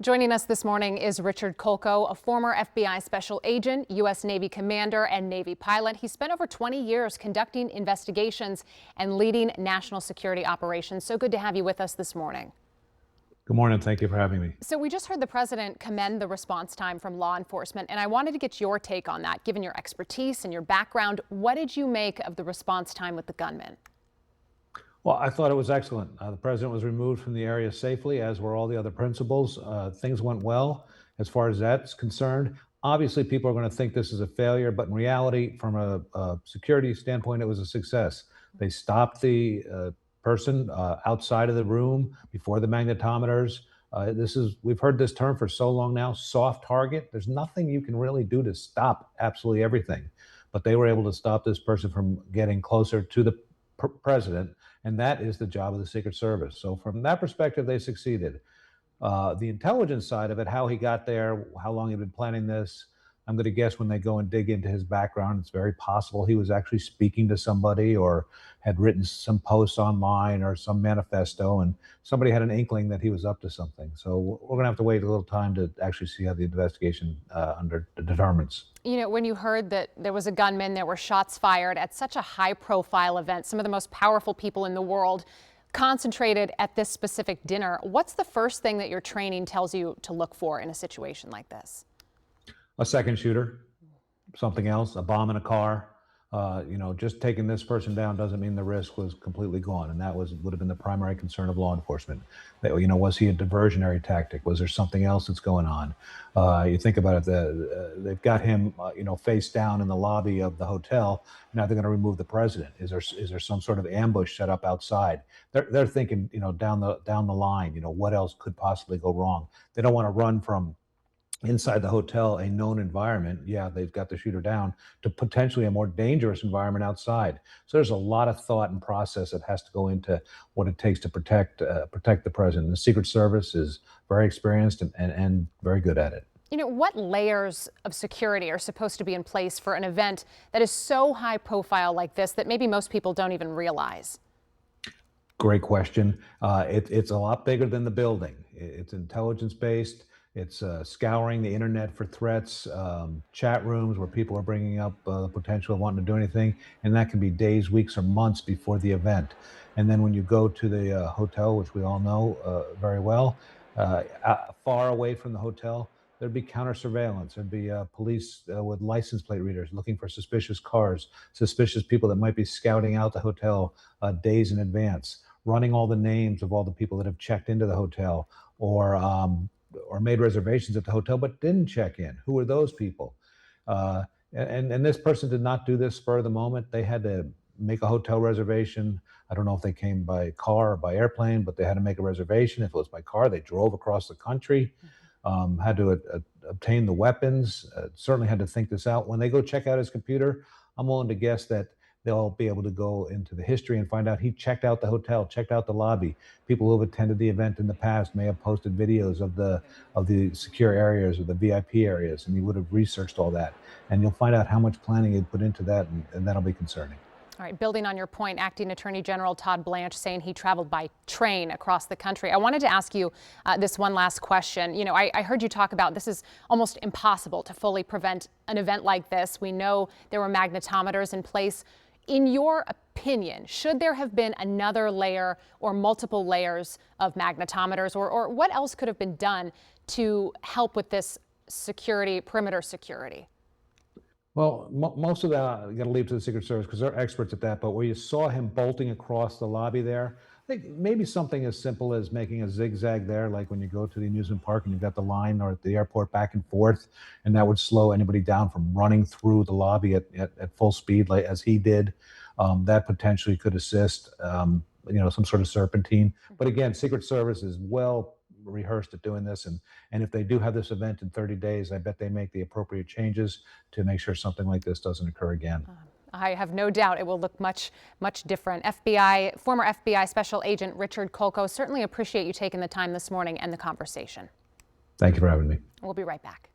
Joining us this morning is Richard Kolko, a former FBI special agent, U.S. Navy commander, and Navy pilot. He spent over 20 years conducting investigations and leading national security operations. So good to have you with us this morning. Good morning. Thank you for having me. So we just heard the president commend the response time from law enforcement, and I wanted to get your take on that. Given your expertise and your background, what did you make of the response time with the gunman? Well, I thought it was excellent. The president was removed from the area safely, as were all the other principals. Things went well as far as that's concerned. Obviously, people are going to think this is a failure, but in reality, from a security standpoint, it was a success. They stopped the person outside of the room before the magnetometers. We've heard this term for so long now, soft target. There's nothing you can really do to stop absolutely everything, but they were able to stop this person from getting closer to the president, and that is the job of the Secret Service. So from that perspective, they succeeded. The intelligence side of it, how he got there, how long he'd been planning this, I'm going to guess when they go and dig into his background, it's very possible he was actually speaking to somebody or had written some posts online or some manifesto, and somebody had an inkling that he was up to something. So we're going to have to wait a little time to actually see how the investigation determines. You know, when you heard that there was a gunman, there were shots fired at such a high-profile event, some of the most powerful people in the world concentrated at this specific dinner, what's the first thing that your training tells you to look for in a situation like this? A second shooter, something else, a bomb in a car. Just taking this person down doesn't mean the risk was completely gone, and that would have been the primary concern of law enforcement. Was he a diversionary tactic? Was there something else that's going on? You think about it, they've got him, face down in the lobby of the hotel. Now they're going to remove the president. Is there some sort of ambush set up outside? They're thinking, down the line, what else could possibly go wrong? They don't want to run from inside the hotel, a known environment. Yeah, they've got the shooter down, to potentially a more dangerous environment outside. So there's a lot of thought and process that has to go into what it takes to protect the president. The Secret Service is very experienced and very good at it. What layers of security are supposed to be in place for an event that is so high profile like this that maybe most people don't even realize? Great question. It's a lot bigger than the building. It's intelligence based. It's scouring the internet for threats, chat rooms where people are bringing up the potential of wanting to do anything, and that can be days, weeks, or months before the event. And then when you go to the hotel, which we all know very well, far away from the hotel, there'd be counter surveillance. There'd be police with license plate readers looking for suspicious cars, suspicious people that might be scouting out the hotel days in advance, running all the names of all the people that have checked into the hotel or made reservations at the hotel but didn't check in. Who are those people? And this person did not do this spur of the moment. They had to make a hotel reservation. I don't know if they came by car or by airplane, but they had to make a reservation. If it was by car, they drove across the country, had to obtain the weapons, certainly had to think this out. When they go check out his computer, I'm willing to guess that they'll be able to go into the history and find out he checked out the hotel, checked out the lobby. People who have attended the event in the past may have posted videos of the secure areas or the VIP areas, and he would have researched all that. And you'll find out how much planning he put into that, and that'll be concerning. All right, building on your point, Acting Attorney General Todd Blanche saying he traveled by train across the country. I wanted to ask you this one last question. I heard you talk about this is almost impossible to fully prevent an event like this. We know there were magnetometers in place. In your opinion, should there have been another layer or multiple layers of magnetometers, or what else could have been done to help with this security, perimeter security? Well, most of that you got to leave to the Secret Service because they're experts at that. But where you saw him bolting across the lobby there, I think maybe something as simple as making a zigzag there, like when you go to the amusement park and you've got the line or at the airport back and forth, and that would slow anybody down from running through the lobby at full speed, like as he did. That potentially could assist, some sort of serpentine. But again, Secret Service is well rehearsed at doing this, and if they do have this event in 30 days, I bet they make the appropriate changes to make sure something like this doesn't occur again. I have no doubt it will look much different. Former FBI Special Agent Richard Kolko, certainly appreciate you taking the time this morning and the conversation. Thank you for having me. We'll be right back.